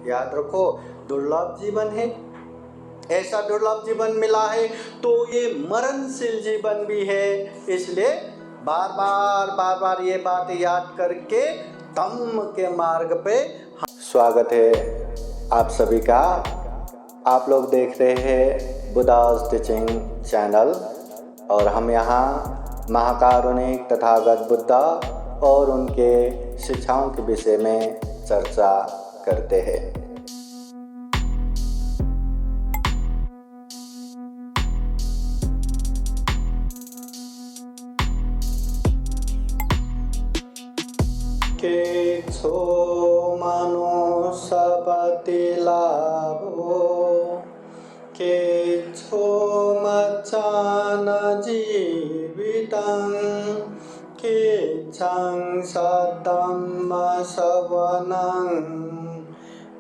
याद रखो, दुर्लभ जीवन है। ऐसा दुर्लभ जीवन मिला है तो ये मरणशील जीवन भी है। इसलिए बार बार ये बात याद करके धम्म के मार्ग पे स्वागत है आप सभी का। आप लोग देख रहे हैं बुद्धास टीचिंग चैनल और हम यहाँ महाकारुणिक तथागत बुद्ध और उनके शिक्षाओं के विषय में चर्चा करते हैं। केछो मनुष्यपति लाभो केछो मचान जीवितं केछं सतम सवनं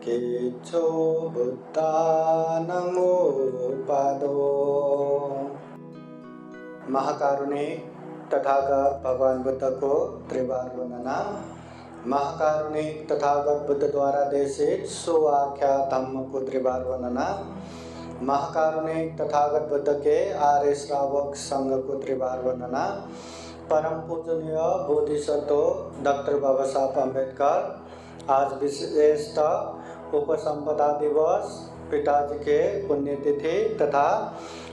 केछो बुद्धानं उपादो। महाकारुणिक तथागत भगवान बुद्ध को त्रिवार वर्णना। महाकारुणिक तथागत बुद्ध द्वारा देशित सुआख्यात धम्म को त्रिवार वर्णना। महाकारुणिक तथागत बुद्ध के आर्य श्रावक संघ को त्रिवार वर्णना। परम पूजनीय बोधिसत्व डॉक्टर बाबा साहब अम्बेडकर आज विशेषतः उपसंपदा दिवस, पिताजी के पुण्यतिथि तथा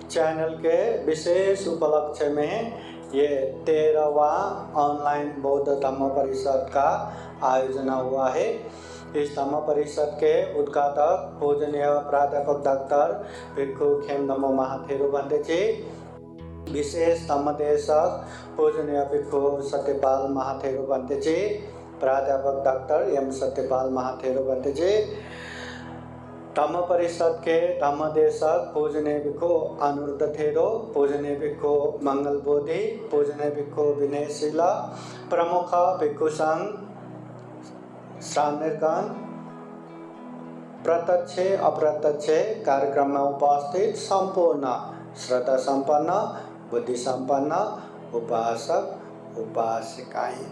चैनल के विशेष उपलक्ष्य में ये 13वां ऑनलाइन बौद्ध धम्म परिषद का आयोजन हुआ है। इस धम्म परिषद के उद्घाटक पूजनीय प्राध्यापक डॉक्टर भिक्खु खेमनमो महाथेरो बंदे जी, विशेष धम्मदेशक पूजनीय भिक्खु सत्यपाल महाथेरो बंदे जी, प्राध्यापक डॉक्टर एम सत्यपाल महाथेरो बंदे जी, धम्म परिषद के धम्मदेशक पूजनीय भिक्खु अनिरुद्ध थेरो, पूजनीय भिक्खु मंगल बोधि, पूजनीय भिक्खु विनयशीला, प्रमुख भिक्खु संघ श्रावणगण, प्रत्यक्ष अप्रत्यक्ष कार्यक्रम में उपस्थित संपूर्ण श्रद्धा संपन्न बुद्धि संपन्न उपासक उपासिकाएं।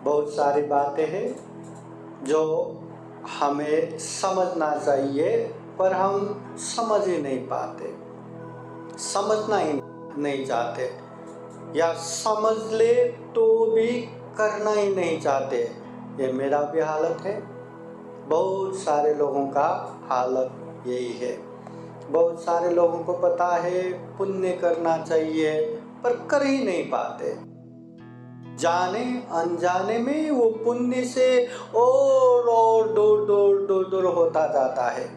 बहुत सारी बातें हैं जो हमें समझना चाहिए पर हम समझ ही नहीं पाते, समझना ही नहीं चाहते, या समझ ले तो भी करना ही नहीं चाहते। ये मेरा भी हालत है, बहुत सारे लोगों का हालत यही है। बहुत सारे लोगों को पता है पुण्य करना चाहिए पर कर ही नहीं पाते। जाने अनजाने में वो पुण्य से और दूर होता जाता है।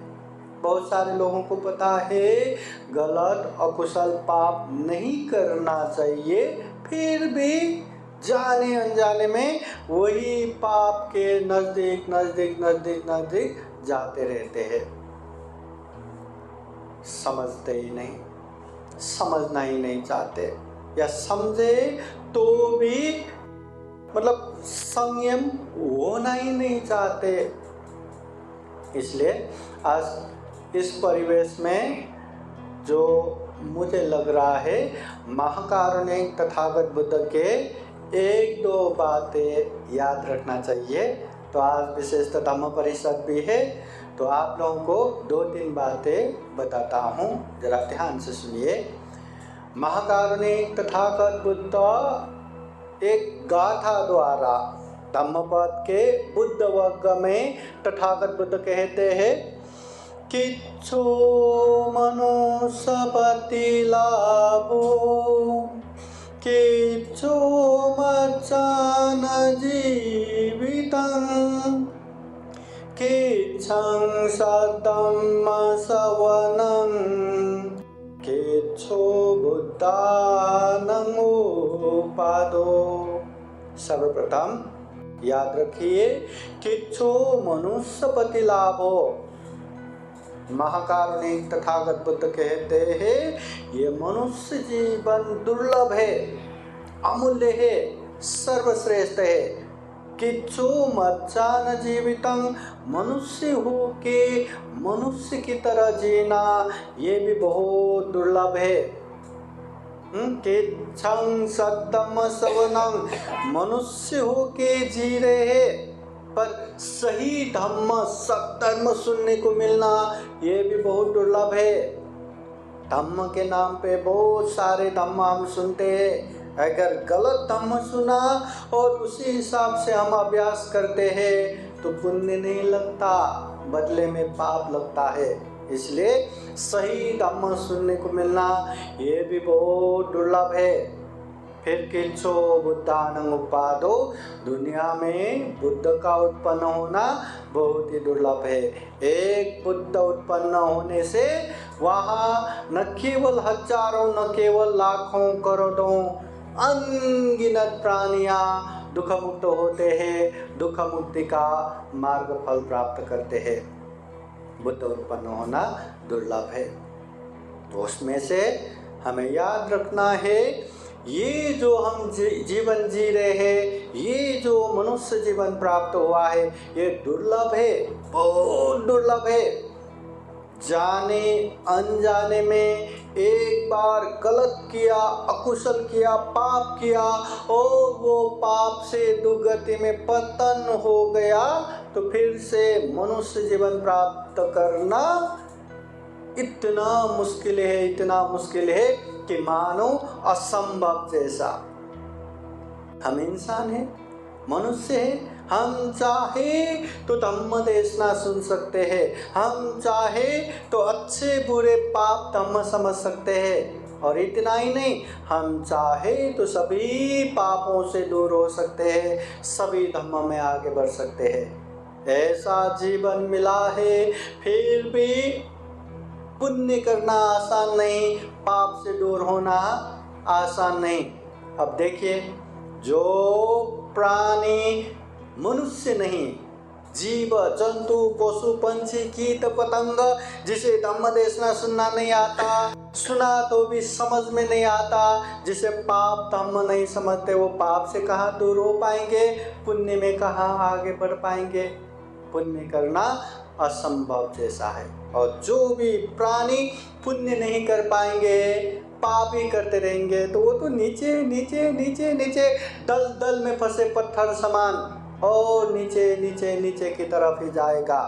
बहुत सारे लोगों को पता है गलत अकुशल पाप नहीं करना चाहिए, फिर भी जाने अनजाने में वही पाप के नजदीक जाते रहते हैं। समझते ही नहीं, समझना ही नहीं चाहते, या समझे तो भी मतलब संयम होना ही नहीं चाहते। इसलिए आज इस परिवेश में जो मुझे लग रहा है महाकारुणिक तथागत बुद्ध के 1-2 बातें याद रखना चाहिए। तो आज विशेषतः धम्म परिषद भी है तो आप लोगों को 2-3 बातें बताता हूँ, जरा ध्यान से सुनिए। महाकारुणिक तथागत बुद्ध एक गाथा द्वारा धम्मपद के बुद्ध वर्ग में तथागत बुद्ध कहते हैं किच्छो मनुष्यपति लाभो किच्छो मचान जीवितं किच्छं सतम सवनं केच्छो बुद्धानं उपादो। सर्वप्रथम याद रखिए किच्छो मनुष्यपति लाभो। महाकारुणिक तथागत बुद्ध कहते हैं ये मनुष्य जीवन दुर्लभ है, अमूल्य है, सर्वश्रेष्ठ है। किच्छो मच्चान जीवितं, मनुष्य हो के मनुष्य की तरह जीना ये भी बहुत दुर्लभ है। किच्छं सतम सवनं, मनुष्य हो के जी रहे हैं पर सही धम्म सत्धर्म सुनने को मिलना ये भी बहुत दुर्लभ है। धम्म के नाम पे बहुत सारे धम्म हम सुनते हैं। अगर गलत धम्म सुना और उसी हिसाब से हम अभ्यास करते हैं तो पुण्य नहीं लगता, बदले में पाप लगता है। इसलिए सही धम्म सुनने को मिलना ये भी बहुत दुर्लभ है। फिर किंचो बुद्धानं उपादो, दुनिया में बुद्ध का उत्पन्न होना बहुत ही दुर्लभ है। एक बुद्ध उत्पन्न होने से वहाँ न केवल हजारों न केवल लाखों करोड़ों अनगिनत प्राणियाँ दुख मुक्त होते हैं, दुख मुक्ति का मार्ग फल प्राप्त करते हैं। बुद्ध उत्पन्न होना दुर्लभ है। तो उसमें से हमें याद रखना है, ये जो हम जीवन जी रहे हैं, ये जो मनुष्य जीवन प्राप्त हुआ है, ये दुर्लभ है, बहुत दुर्लभ है। जाने अनजाने में एक बार गलत किया, अकुशल किया, पाप किया और वो पाप से दुर्गति में पतन हो गया तो फिर से मनुष्य जीवन प्राप्त करना इतना मुश्किल है, इतना मुश्किल है कि मानो असंभव जैसा। हम इंसान हैं, मनुष्य हैं, हम चाहे तो धम्म देशना सुन सकते हैं, हम चाहे तो अच्छे बुरे पाप धम्म समझ सकते हैं, और इतना ही नहीं, हम चाहे तो सभी पापों से दूर हो सकते हैं, सभी धम्म में आगे बढ़ सकते हैं। ऐसा जीवन मिला है, फिर भी पुण्य करना आसान नहीं, पाप से दूर होना आसान नहीं। अब देखिए, जो प्राणी मनुष्य नहीं, जीव जंतु पशु पंछी कीट पतंग जिसे धम्म देशना सुनना नहीं आता, सुना तो भी समझ में नहीं आता, जिसे पाप धम्म नहीं समझते, वो पाप से कहाँ दूर हो पाएंगे, पुण्य में कहाँ आगे बढ़ पाएंगे। पुण्य करना असंभव जैसा है। और जो भी प्राणी पुण्य नहीं कर पाएंगे, पाप ही करते रहेंगे, तो वो तो नीचे नीचे नीचे नीचे दल दल में फंसे पत्थर समान और नीचे नीचे नीचे की तरफ ही जाएगा।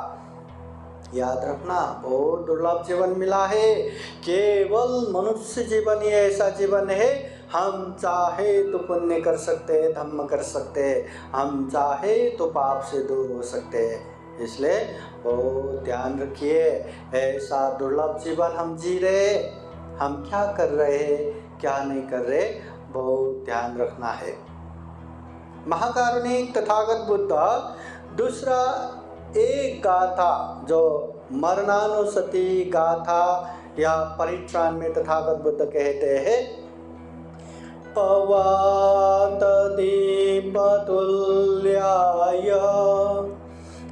याद रखना, बहुत दुर्लभ जीवन मिला है। केवल मनुष्य जीवन ही ऐसा जीवन है, हम चाहे तो पुण्य कर सकते हैं, धम्म कर सकते हैं, हम चाहे तो पाप से दूर हो सकते हैं। इसलिए बहुत ध्यान रखिए, ऐसा दुर्लभ जीवन हम जी रहे, हम क्या कर रहे हैं, क्या नहीं कर रहे, बहुत ध्यान रखना है। महाकारुणिक तथागत बुद्ध दूसरा एक गाथा जो मरणानुसति गाथा या परित्राण में तथागत बुद्ध कहते हैं, पवात दीपतुल्याय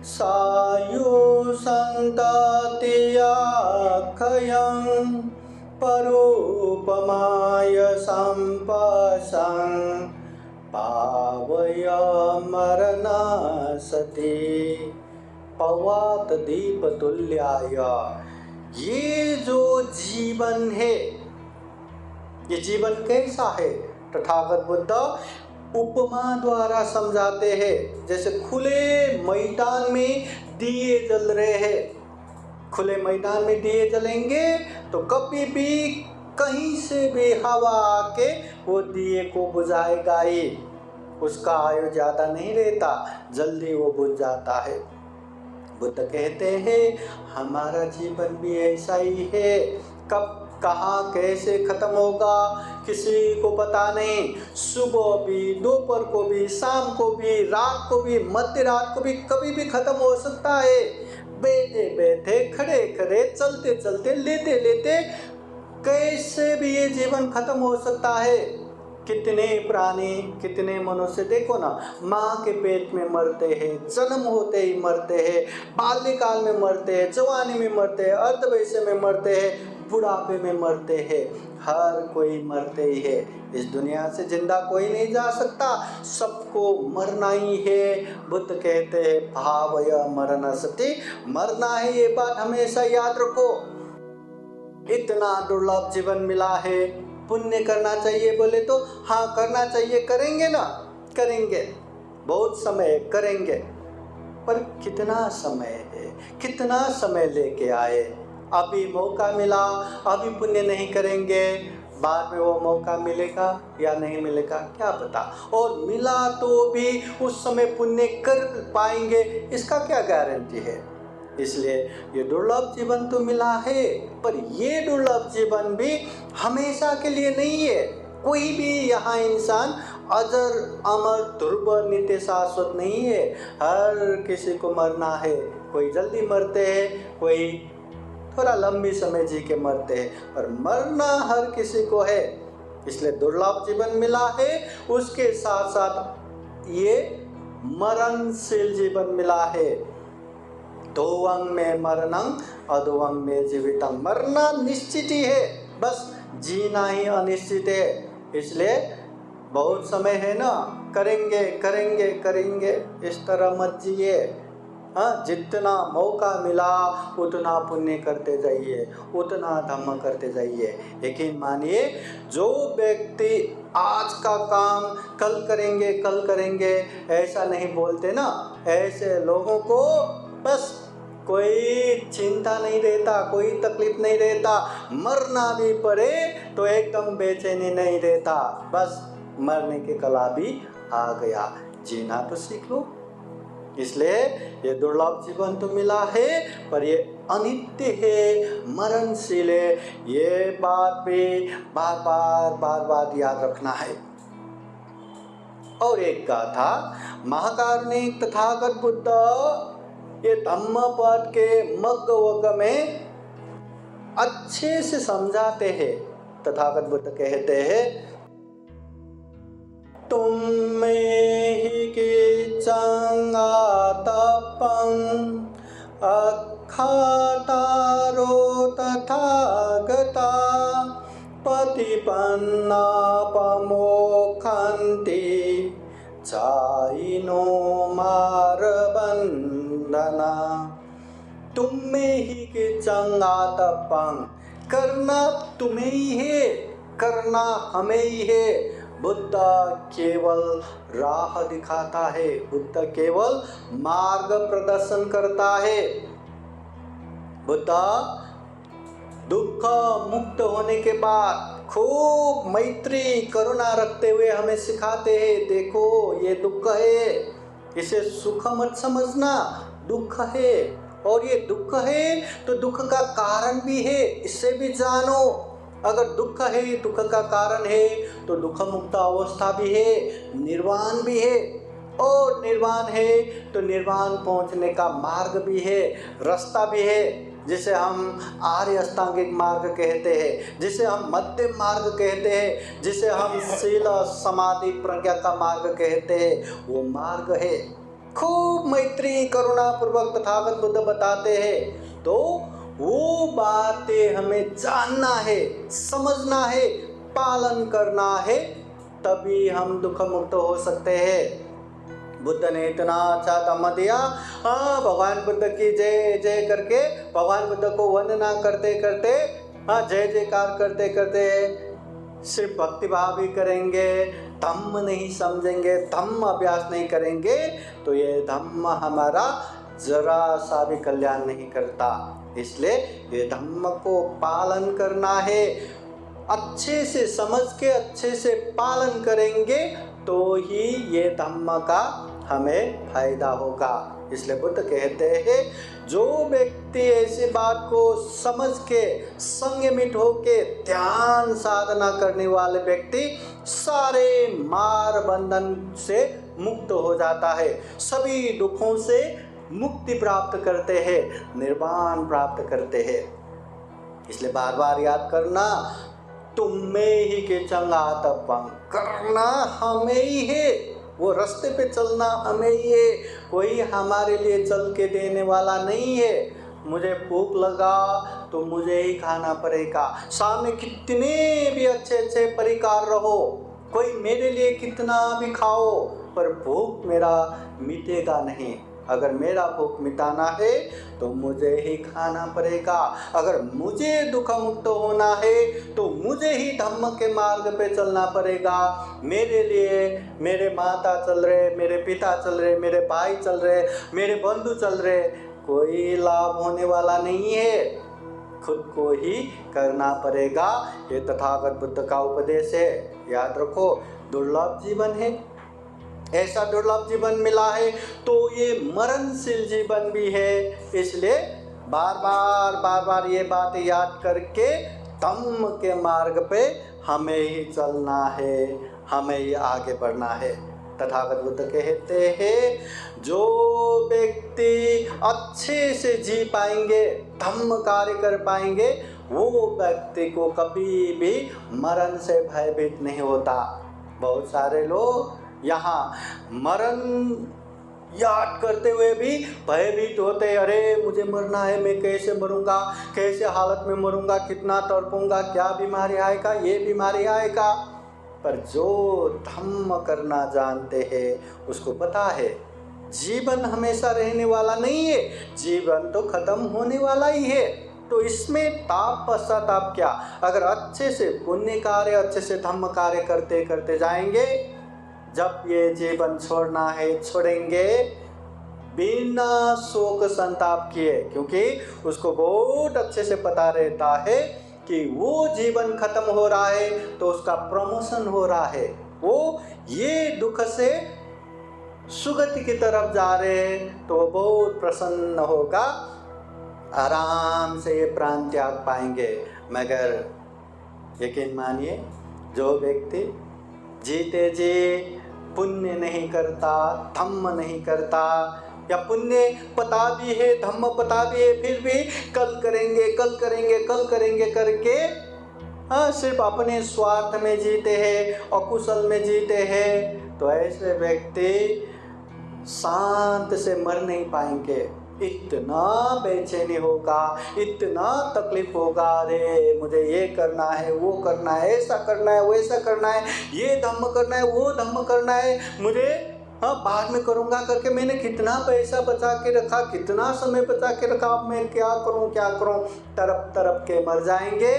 सायु संततिया खयं परोपमाय संपसं पावय मरना सती। पवात दीप तुल्याय, ये जो जीवन है, ये जीवन कैसा है, तथागत बुद्ध उपमा द्वारा समझाते हैं। जैसे खुले मैदान में दिए जल रहे हैं, खुले मैदान में दिए जलेंगे तो कभी भी कहीं से भी हवा आके वो दिए को बुझाएगा ही, उसका आयु ज़्यादा नहीं रहता, जल्दी वो बुझ जाता है। बुद्ध कहते हैं हमारा जीवन भी ऐसा ही है, कब कहाँ कैसे खत्म होगा किसी को पता नहीं। सुबह भी, दोपहर को भी, शाम को भी, रात को भी, मध्य रात को भी, कभी भी खत्म हो सकता है। बैठे बैठे, खड़े खड़े, चलते चलते, लेते लेते कैसे भी ये जीवन खत्म हो सकता है। कितने प्राणी, कितने मनुष्य देखो ना, माँ के पेट में मरते हैं, जन्म होते ही मरते हैं, बाल्यकाल में मरते हैं, जवानी में मरते हैं, अर्धवयस्क में मरते हैं, बुढ़ापे में मरते हैं, हर कोई मरते ही है। इस दुनिया से जिंदा कोई नहीं जा सकता, सबको मरना ही है। बुद्ध कहते हैं भावय मरण सति, मरना है, ये बात हमेशा याद रखो। इतना दुर्लभ जीवन मिला है, पुण्य करना चाहिए बोले तो हाँ करना चाहिए, करेंगे ना, करेंगे, बहुत समय करेंगे, पर कितना समय है, कितना समय लेके आए। अभी मौका मिला, अभी पुण्य नहीं करेंगे, बाद में वो मौका मिलेगा या नहीं मिलेगा क्या पता। और मिला तो भी उस समय पुण्य कर पाएंगे, इसका क्या गारंटी है। इसलिए ये दुर्लभ जीवन तो मिला है, पर ये दुर्लभ जीवन भी हमेशा के लिए नहीं है। कोई भी यहाँ इंसान अजर अमर ध्रुव नित्य शाश्वत नहीं है। हर किसी को मरना है। कोई जल्दी मरते हैं, कोई थोड़ा लंबी समय जी के मरते हैं, पर मरना हर किसी को है। इसलिए दुर्लभ जीवन मिला है, उसके साथ साथ ये मरणशील जीवन मिला है। दोवं में मरणं अधोवं में जीवितं। मरना निश्चित ही है, बस जीना ही अनिश्चित है। इसलिए बहुत समय है ना, करेंगे करेंगे करेंगे, इस तरह मत जिए। हाँ, जितना मौका मिला उतना पुण्य करते जाइए, उतना धर्म करते जाइए। यकीन मानिए, जो व्यक्ति आज का काम कल करेंगे ऐसा नहीं बोलते ना, ऐसे लोगों को बस कोई चिंता नहीं रहता, कोई तकलीफ नहीं रहता। मरना भी पड़े तो एकदम बेचैनी नहीं रहता, बस मरने के कला भी आ गया। जीना तो सीख लो। इसलिए ये दुर्लभ जीवन तो मिला है, पर ये अनित्य है, मरणशील है। ये बात भी बार बार याद रखना है। और एक गाथा महाकारुणिक तथागत बुद्ध ये धम्म पद के मग्ग वग्ग में अच्छे से समझाते हैं। तथागत बुद्ध कहते हैं, तुम में ही की चंगा तपं अखातारो तथागता पतिपन्ना पमोखन्ति चाइनो मारबंधना। तुम में ही के चंगा तपं, करना तुम्हें ही है, करना हमें ही है। बुद्ध केवल राह दिखाता है, बुद्ध केवल मार्ग प्रदर्शन करता है। बुद्ध दुख मुक्त होने के बाद खूब मैत्री करुणा रखते हुए हमें सिखाते हैं, देखो ये दुख है, इसे सुख मत समझना, दुख है। और ये दुख है तो दुख का कारण भी है, इससे भी जानो। अगर दुख है, दुख का कारण है, तो दुख मुक्त अवस्था भी है, निर्वाण भी है। और निर्वाण है तो निर्वाण पहुंचने का मार्ग भी है, रास्ता भी है, जिसे हम आर्य अष्टांगिक मार्ग कहते हैं, जिसे हम मध्यम मार्ग कहते हैं, जिसे हम शील समाधि प्रज्ञा का मार्ग कहते हैं। वो मार्ग है। खूब मैत्री करुणा पूर्वक तथागत बुद्ध बताते हैं, तो वो बातें हमें जानना है, समझना है, पालन करना है, तभी हम दुख मुक्त हो सकते हैं। बुद्ध ने इतना अच्छा धम्म दिया। हाँ, भगवान बुद्ध की जय जय करके भगवान बुद्ध को वंदना करते करते, हाँ, जय जयकार करते करते सिर्फ भक्ति भाव ही करेंगे, धम्म नहीं समझेंगे, धम्म अभ्यास नहीं करेंगे, तो ये धम्म हमारा जरा सा भी कल्याण नहीं करता। इसलिए ये धम्म को पालन करना है। अच्छे से समझ के अच्छे से पालन करेंगे तो ही ये धम्म का हमें फायदा होगा। इसलिए बुद्ध कहते हैं, जो व्यक्ति ऐसी बात को समझ के संयमित होके ध्यान साधना करने वाले व्यक्ति सारे मार बंधन से मुक्त हो जाता है, सभी दुखों से मुक्ति प्राप्त करते हैं, निर्वाण प्राप्त करते हैं। इसलिए बार बार याद करना, तुम में ही के चंगा तपं, करना हमें ही है, वो रास्ते पे चलना हमें ही है, कोई हमारे लिए चल के देने वाला नहीं है। मुझे भूख लगा तो मुझे ही खाना पड़ेगा, सामने कितने भी अच्छे अच्छे परिकार रहो, कोई मेरे लिए कितना भी खाओ, पर भूख मेरा मिटेगा नहीं। अगर मेरा भूख मिटाना है तो मुझे ही खाना पड़ेगा। अगर मुझे दुख मुक्त होना है तो मुझे ही धम्म के मार्ग पे चलना पड़ेगा। मेरे लिए मेरे माता चल रहे, मेरे पिता चल रहे, मेरे भाई चल रहे, मेरे बंधु चल रहे, कोई लाभ होने वाला नहीं है। खुद को ही करना पड़ेगा। ये तथागत बुद्ध का उपदेश है। याद रखो, दुर्लभ जीवन है, ऐसा दुर्लभ जीवन मिला है तो ये मरणशील जीवन भी है। इसलिए बार बार ये बात याद करके धम्म के मार्ग पे हमें ही चलना है, हमें ही आगे बढ़ना है। तथागत बुद्ध कहते हैं जो व्यक्ति अच्छे से जी पाएंगे, धम्म कार्य कर पाएंगे, वो व्यक्ति को कभी भी मरण से भयभीत नहीं होता। बहुत सारे लोग यहाँ मरण याद करते हुए भी भयभीत होते हैं। अरे मुझे मरना है, मैं कैसे मरूंगा, कैसे हालत में मरूंगा, कितना तड़पूंगा, क्या बीमारी आएगा, ये बीमारी आएगा। पर जो धम्म करना जानते हैं उसको पता है जीवन हमेशा रहने वाला नहीं है, जीवन तो खत्म होने वाला ही है। तो इसमें ताप पश्चाताप क्या, अगर अच्छे से पुण्य कार्य, अच्छे से धम्म कार्य करते करते जाएंगे, जब ये जीवन छोड़ना है छोड़ेंगे बिना शोक संताप किए, क्योंकि उसको बहुत अच्छे से पता रहता है कि वो जीवन खत्म हो रहा है तो उसका प्रमोशन हो रहा है, वो ये दुख से सुगति की तरफ जा रहे हैं, तो वो बहुत प्रसन्न होगा, आराम से ये प्राण त्याग पाएंगे। मगर यकीन मानिए, जो व्यक्ति जीते जी पुण्य नहीं करता, धम्म नहीं करता, या पुण्य पता भी है, धम्म पता भी है, फिर भी कल करेंगे कल करेंगे कल करेंगे करके सिर्फ अपने स्वार्थ में जीते हैं, अकुशल में जीते हैं, तो ऐसे व्यक्ति शांत से मर नहीं पाएंगे। इतना बेचैनी होगा, इतना तकलीफ होगा, अरे मुझे ये करना है, वो करना है, ऐसा करना है, वैसा करना है, ये धम्म करना है, वो धम्म करना है, मुझे बाद में करूँगा करके मैंने कितना पैसा बचा के रखा, कितना समय बचा के रखा, अब मैं क्या करूँ क्या करूँ, तरफ तरफ के मर जाएंगे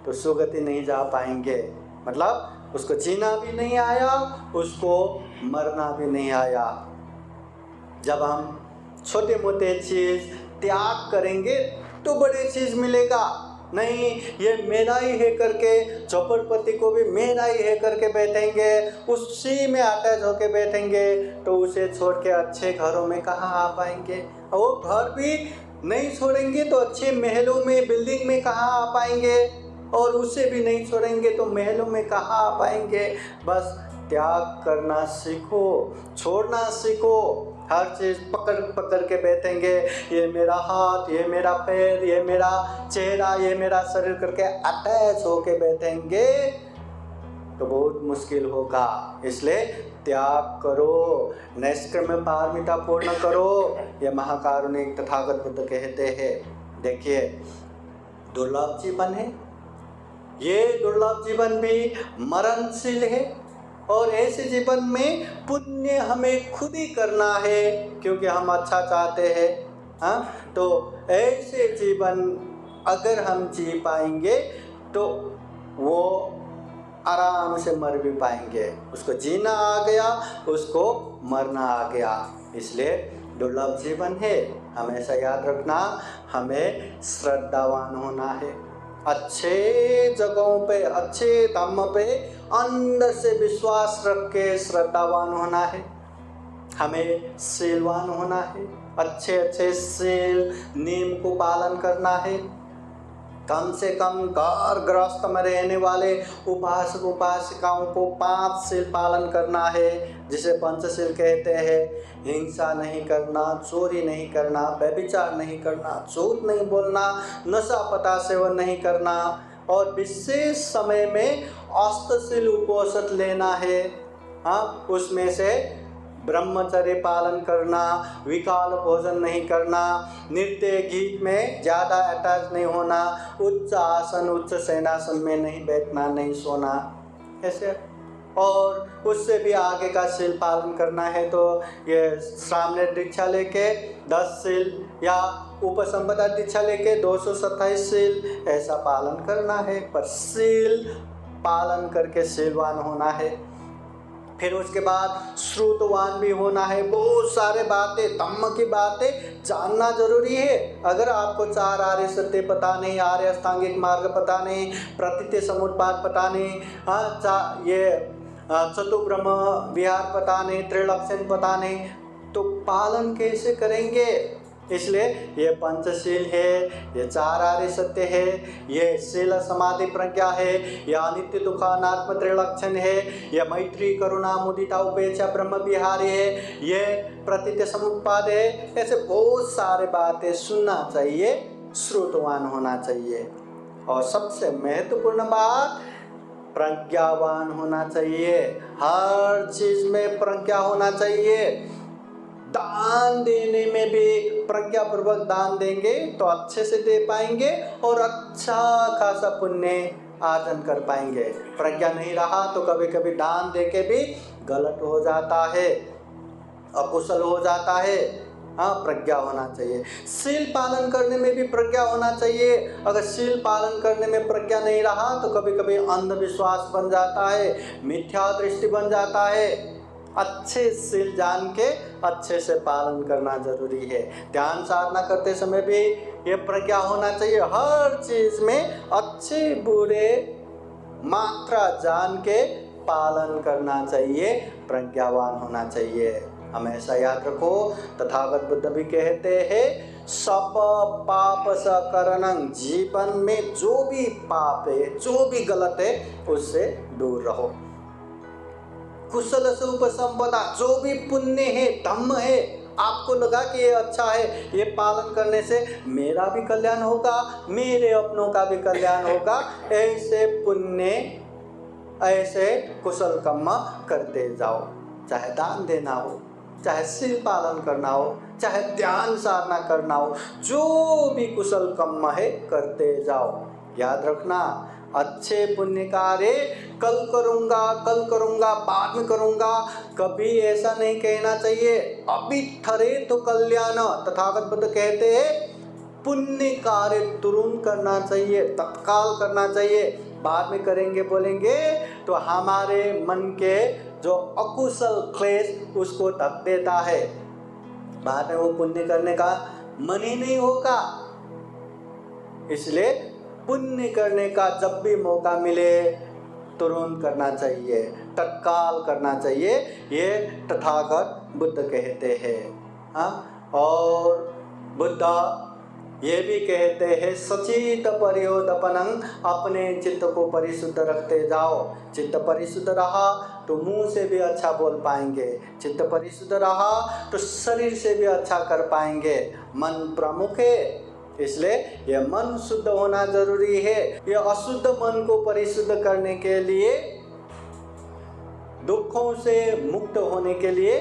तो सुगति नहीं जा पाएंगे। मतलब उसको जीना भी नहीं आया, उसको मरना भी नहीं आया। जब हम छोटे मोटे चीज़ त्याग करेंगे तो बड़ी चीज़ मिलेगा। नहीं, ये मेरा ही है करके झोपड़पति को भी मेरा ही है करके बैठेंगे, उसी में अटैच होके बैठेंगे, तो उसे छोड़ के अच्छे घरों में कहाँ आ पाएंगे। और वो घर भी नहीं छोड़ेंगे तो अच्छे महलों में, बिल्डिंग में कहाँ आ पाएंगे, और उसे भी नहीं छोड़ेंगे तो महलों में कहाँ आ पाएंगे। बस त्याग करना सीखो, छोड़ना सीखो। हर चीज़ पकड़ पकड़ के बैठेंगे, ये मेरा हाथ, ये मेरा पैर, ये मेरा चेहरा, ये मेरा शरीर करके अटैच होके बैठेंगे तो बहुत मुश्किल होगा। इसलिए त्याग करो, नैष्कर्म्य पारमिता पूर्ण करो, ये महाकारुणिक तथागत बुद्ध कहते हैं। देखिए, दुर्लभ जीवन है, ये दुर्लभ जीवन भी मरणशील है, और ऐसे जीवन में पुण्य हमें खुद ही करना है, क्योंकि हम अच्छा चाहते हैं। तो ऐसे जीवन अगर हम जी पाएंगे तो वो आराम से मर भी पाएंगे। उसको जीना आ गया, उसको मरना आ गया। इसलिए दुर्लभ जीवन है, हमेशा याद रखना, हमें श्रद्धावान होना है, अच्छे जगहों पे, अच्छे धम्म पे अंदर से विश्वास रख के श्रद्धावान होना है, हमें शीलवान होना है, अच्छे अच्छे शील नियम को पालन करना है, कम से कम घर गृहस्थ में रहने वाले उपासक उपासिकाओं को 5 शील पालन करना है, जिसे पंचशील कहते हैं। हिंसा नहीं करना, चोरी नहीं करना, व्यभिचार नहीं करना, झूठ नहीं बोलना, नशा पता सेवन नहीं करना, और विशेष समय में अष्टशील उपवास लेना है। उसमें से ब्रह्मचर्य पालन करना, विकाल भोजन नहीं करना, नृत्य गीत में ज़्यादा अटैच नहीं होना, उच्च आसन उच्च सेनासन में नहीं बैठना, नहीं सोना, ऐसे। और उससे भी आगे का शील पालन करना है तो ये सामने दीक्षा लेके 10 शील या उपसंपदा दीक्षा लेके 227 शील ऐसा पालन करना है। पर शील पालन करके शीलवान होना है। फिर उसके बाद श्रुतवान भी होना है। बहुत सारे बातें, धम्म की बातें जानना जरूरी है। अगर आपको 4 आर्य सत्य पता नहीं, आर्य अष्टांगिक मार्ग पता नहीं, प्रतीति समुत्पाद पता नहीं, ये चतुर्ब्रह्म विहार पता नहीं, त्रिलक्षण पता नहीं, तो पालन कैसे करेंगे? इसलिए ये पंचशील है, ये 4 आर्य सत्य है, ये शील समाधि प्रज्ञा है, ये अनित्य दुख अनात्म त्रिलक्षण है, ये मैत्री करुणा मुदिता उपेक्षा ब्रह्म विहारी है, ये प्रतीति समुत्पाद है। ऐसे बहुत सारे बातें सुनना चाहिए, श्रुतवान होना चाहिए। और सबसे महत्वपूर्ण बात, प्रज्ञावान होना चाहिए। हर चीज में प्रज्ञा होना चाहिए। दान देने में भी प्रज्ञा पूर्वक दान देंगे तो अच्छे से दे पाएंगे और अच्छा खासा पुण्य अर्जन कर पाएंगे। प्रज्ञा नहीं रहा तो कभी कभी दान देके भी गलत हो जाता है, अकुशल हो जाता है। हाँ, प्रज्ञा होना चाहिए। शील पालन करने में भी प्रज्ञा होना चाहिए। अगर शील पालन करने में प्रज्ञा नहीं रहा तो कभी कभी अंधविश्वास बन जाता है, मिथ्या दृष्टि बन जाता है। अच्छे शील जान के अच्छे से पालन करना जरूरी है। ध्यान साधना करते समय भी ये प्रज्ञा होना चाहिए। हर चीज में अच्छे बुरे मात्रा जान के पालन करना चाहिए, प्रज्ञावान होना चाहिए। हमेशा याद रखो, तथागत बुद्ध भी कहते हैं, सब पाप सकरणं, जीवन में जो भी पाप है, जो भी गलत है, उससे दूर रहो। कुशल से उपसंपदा, जो भी पुण्य है, धम्म है, आपको लगा कि ये अच्छा है, ये पालन करने से मेरा भी कल्याण होगा, मेरे अपनों का भी कल्याण होगा, ऐसे पुण्य, ऐसे कुशल कर्म करते जाओ। चाहे दान देना हो, चाहे शील पालन करना हो, चाहे ध्यान साधना करना हो, जो भी कुशल कर्म है करते जाओ। याद रखना, अच्छे पुण्य कार्य कल करूँगा, बाद में करूँगा, कभी ऐसा नहीं कहना चाहिए। अभी ठहरे तो कल्याण। तथागत बुद्ध कहते हैं पुण्य कार्य तुरंत करना चाहिए, तत्काल करना चाहिए। बाद में करेंगे बोलेंगे तो हमारे मन के जो अकुशल क्लेश उसको ढक देता है, बाद में वो पुण्य करने का मन ही नहीं होगा। इसलिए पुण्य करने का जब भी मौका मिले तुरंत करना चाहिए, तत्काल करना चाहिए, ये तथागत बुद्ध कहते हैं। हाँ, और बुद्ध ये भी कहते हैं सचित परियोदपनं, अपने चित्त को परिशुद्ध रखते जाओ। चित्त परिशुद्ध रहा तो मुंह से भी अच्छा बोल पाएंगे, चित्त परिशुद्ध रहा तो शरीर से भी अच्छा कर पाएंगे। मन प्रमुख है, इसलिए यह मन शुद्ध होना जरूरी है। यह अशुद्ध मन को परिशुद्ध करने के लिए, दुखों से मुक्त होने के लिए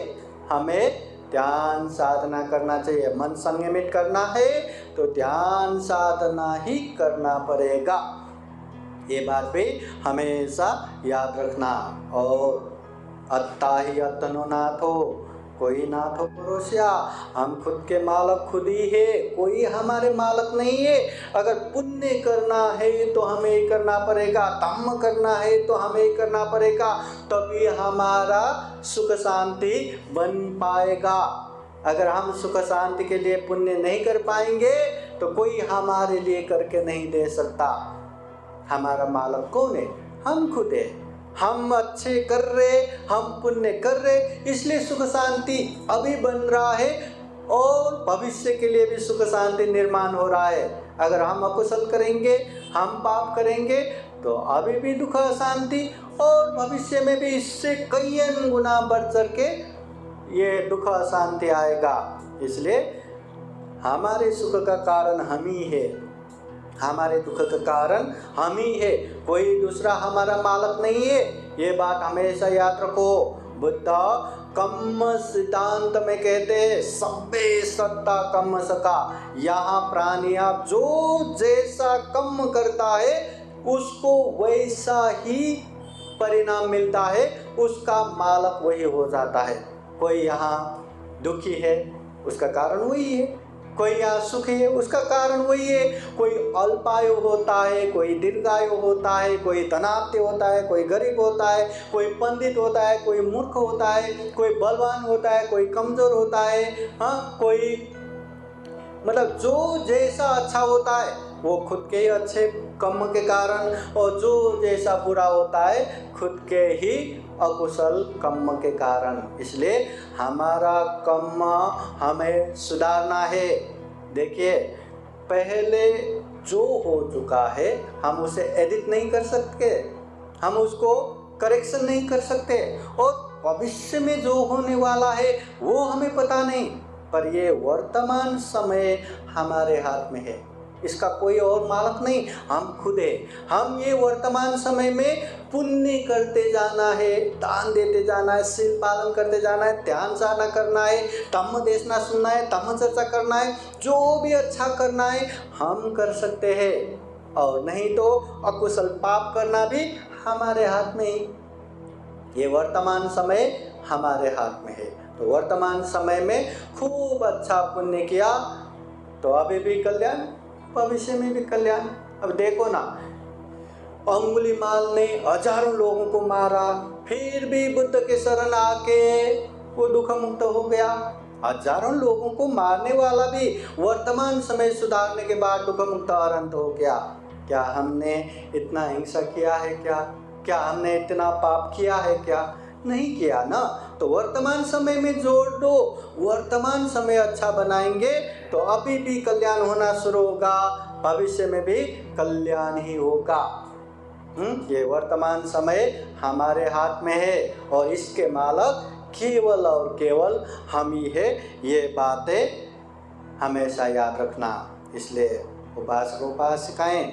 हमें ध्यान साधना करना चाहिए। मन संयमित करना है तो ध्यान साधना ही करना पड़ेगा। ये बात भी हमेशा याद रखना। और अत्ता ही अत्तनो नाथो, कोई नाथ हो परोसिया, हम खुद के मालक खुद ही है, कोई हमारे मालक नहीं है। अगर पुण्य करना है तो हमें ही करना पड़ेगा, धम्म करना है तो हमें ही करना पड़ेगा, तभी हमारा सुख शांति बन पाएगा। अगर हम सुख शांति के लिए पुण्य नहीं कर पाएंगे तो कोई हमारे लिए करके नहीं दे सकता। हमारा मालक कौन है? हम खुद है। हम अच्छे कर रहे, हम पुण्य कर रहे, इसलिए सुख शांति अभी बन रहा है और भविष्य के लिए भी सुख शांति निर्माण हो रहा है। अगर हम अकुशल करेंगे, हम पाप करेंगे तो अभी भी दुख अशांति और भविष्य में भी इससे कई गुना बढ़ चढ़ के ये दुख अशांति आएगा। इसलिए हमारे सुख का कारण हम ही है, हमारे दुख का कारण हम ही है, कोई दूसरा हमारा मालक नहीं है। ये बात हमेशा याद रखो। बुद्ध कर्म सिद्धांत में कहते हैं सब्बे सत्ता कर्म सका। यहाँ प्राणिया जो जैसा कर्म करता है उसको वैसा ही परिणाम मिलता है उसका मालक वही हो जाता है। कोई यहाँ दुखी है उसका कारण वही है, कोई यहाँ सुखी है उसका कारण वही है। कोई अल्पायु होता है, कोई दीर्घायु होता है, कोई धनाढ्य होता है, कोई गरीब होता है, कोई पंडित होता है, कोई मूर्ख होता है, कोई बलवान होता है, कोई कमजोर होता है। हाँ, कोई मतलब जो जैसा अच्छा होता है वो खुद के ही अच्छे कर्म के कारण, और जो जैसा बुरा होता है खुद के ही अकुशल कर्म के कारण। इसलिए हमारा कर्म हमें सुधारना है। देखिए, पहले जो हो चुका है हम उसे एडिट नहीं कर सकते, हम उसको करेक्शन नहीं कर सकते, और भविष्य में जो होने वाला है वो हमें पता नहीं। पर ये वर्तमान समय हमारे हाथ में है, इसका कोई और मालक नहीं, हम खुद है। हम ये वर्तमान समय में पुण्य करते जाना है, दान देते जाना है, शील पालन करते जाना है, ध्यान साधना करना है, धम्म देशना सुनना है, धम्म चर्चा करना है, जो भी अच्छा करना है हम कर सकते हैं। और नहीं तो अकुशल पाप करना भी हमारे हाथ में ही। ये वर्तमान समय हमारे हाथ में है। तो वर्तमान समय में खूब अच्छा पुण्य किया तो अभी भी कल्याण, भविष्य में भी कल्याण। अब देखो ना, अंगुलीमाल ने हजारों लोगों को मारा, फिर भी बुद्ध के शरण आके वो दुख मुक्त हो गया। हजारों लोगों को मारने वाला भी वर्तमान समय सुधारने के बाद दुख मुक्त अनंत हो गया। क्या हमने इतना हिंसा किया है? क्या हमने इतना पाप किया है? क्या नहीं किया ना। तो वर्तमान समय में जोड़ दो, वर्तमान समय अच्छा बनाएंगे तो अभी भी कल्याण होना शुरू होगा, भविष्य में भी कल्याण ही होगा। ये वर्तमान समय हमारे हाथ में है और इसके मालक केवल और केवल हम ही है। ये बातें हमेशा याद रखना। इसलिए उपासक उपासिकाएं,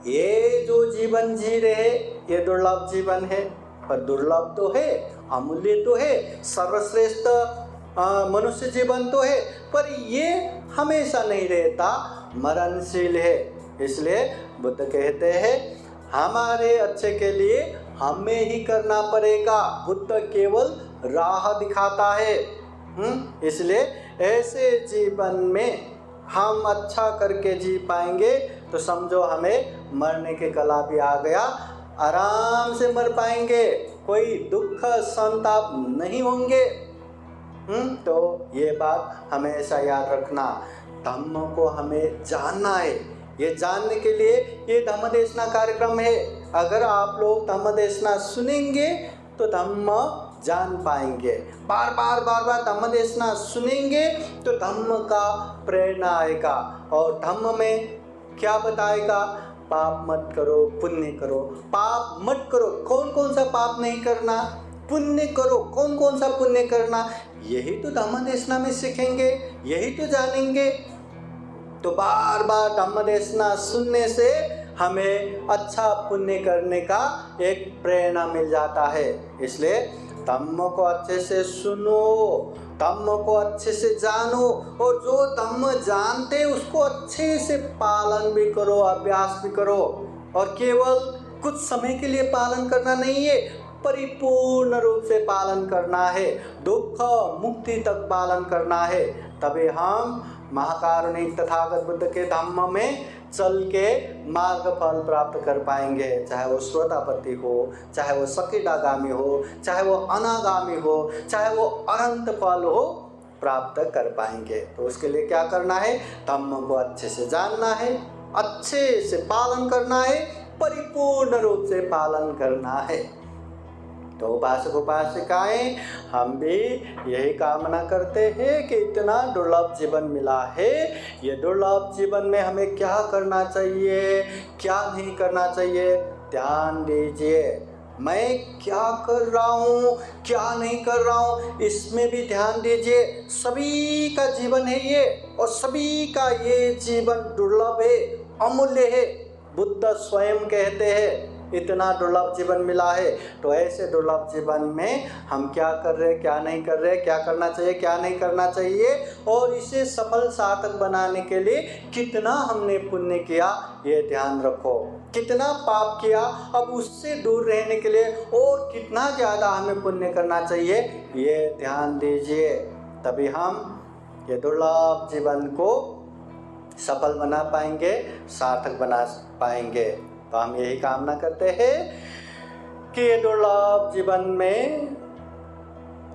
ये जो जीवन जी रहे ये दुर्लभ जीवन है, पर दुर्लभ तो है, अमूल्य तो है, सर्वश्रेष्ठ मनुष्य जीवन तो है, पर ये हमेशा नहीं रहता, मरणशील है। इसलिए बुद्ध कहते हैं हमारे अच्छे के लिए हमें ही करना पड़ेगा। बुद्ध केवल राह दिखाता है। इसलिए ऐसे जीवन में हम अच्छा करके जी पाएंगे तो समझो हमें मरने के कला भी आ गया, आराम से मर पाएंगे, कोई दुख संताप नहीं होंगे। तो ये बात हमेशा याद रखना। धम्म को हमें जानना है, ये जानने के लिए ये धम्म देशना कार्यक्रम है। अगर आप लोग धम्म देशना सुनेंगे तो धम्म जान पाएंगे। बार बार धम्म देशना सुनेंगे तो धम्म का प्रेरणा आएगा। और धम्म में क्या बताएगा? पाप मत करो, पुण्य करो। पाप मत करो, कौन कौन सा पाप नहीं करना, पुण्य करो, कौन कौन सा पुण्य करना, यही तो धम्म देशना में सीखेंगे, यही तो जानेंगे। तो बार बार धम्म देशना सुनने से हमें अच्छा पुण्य करने का एक प्रेरणा मिल जाता है। इसलिए धम्म को अच्छे से सुनो, धम्म को अच्छे से जानो, और जो धम्म जानते उसको अच्छे से पालन भी करो, अभ्यास भी करो। और केवल कुछ समय के लिए पालन करना नहीं है, परिपूर्ण रूप से पालन करना है, दुख मुक्ति तक पालन करना है। तभी हम महाकारुणिक तथागत बुद्ध के धम्म में चल के मार्ग फल प्राप्त कर पाएंगे। चाहे वो श्रोतापति हो, चाहे वो सकीडागामी हो, चाहे वो अनागामी हो, चाहे वो अनंत फल हो, प्राप्त कर पाएंगे। तो उसके लिए क्या करना है? धम्म को अच्छे से जानना है, अच्छे से पालन करना है, परिपूर्ण रूप से पालन करना है। तो उपासक उपासिकाएं, हम भी यही कामना करते हैं कि इतना दुर्लभ जीवन मिला है, ये दुर्लभ जीवन में हमें क्या करना चाहिए, क्या नहीं करना चाहिए, ध्यान दीजिए। मैं क्या कर रहा हूँ, क्या नहीं कर रहा हूँ, इसमें भी ध्यान दीजिए। सभी का जीवन है ये, और सभी का ये जीवन दुर्लभ है, अमूल्य है। बुद्ध स्वयं कहते हैं इतना दुर्लभ जीवन मिला है, तो ऐसे दुर्लभ जीवन में हम क्या कर रहे, क्या नहीं कर रहे, क्या करना चाहिए, क्या नहीं करना चाहिए, और इसे सफल सार्थक बनाने के लिए कितना हमने पुण्य किया ये ध्यान रखो। कितना पाप किया, अब उससे दूर रहने के लिए और कितना ज़्यादा हमें पुण्य करना चाहिए ये ध्यान दीजिए। तभी हम ये दुर्लभ जीवन को सफल बना पाएंगे, सार्थक बना पाएंगे। तो हम यही कामना करते हैं कि ये दुर्लभ जीवन में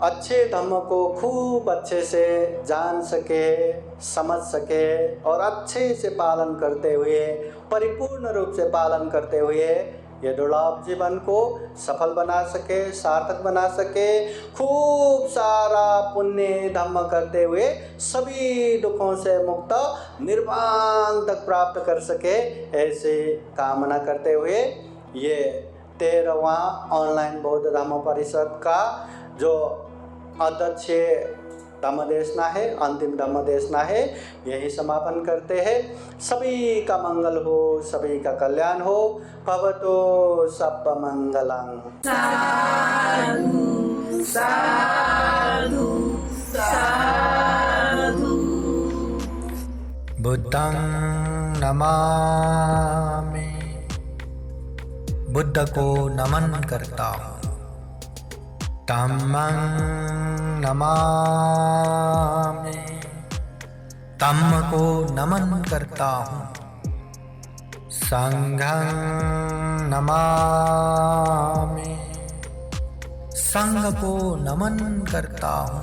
अच्छे धर्म को खूब अच्छे से जान सके, समझ सके और अच्छे से पालन करते हुए, परिपूर्ण रूप से पालन करते हुए ये दुर्लभ जीवन को सफल बना सके, सार्थक बना सके, खूब सारा पुण्य धर्म करते हुए सभी दुखों से मुक्त निर्वाण तक प्राप्त कर सके, ऐसे कामना करते हुए ये 13वां ऑनलाइन बौद्ध धर्म परिषद का जो अध्यक्ष धम्मदेशना है, अंतिम धम्मदेशना है, यही समापन करते हैं। सभी का मंगल हो, सभी का कल्याण हो। भवतो सप्प मंगलम्। साधु साधु साधु। बुद्धं नमामि, बुद्ध को नमन करता हूँ। धम्मं नमामि, धम्म को नमन करता हूँ। संघं नमामि, संघ को नमन करता हूँ।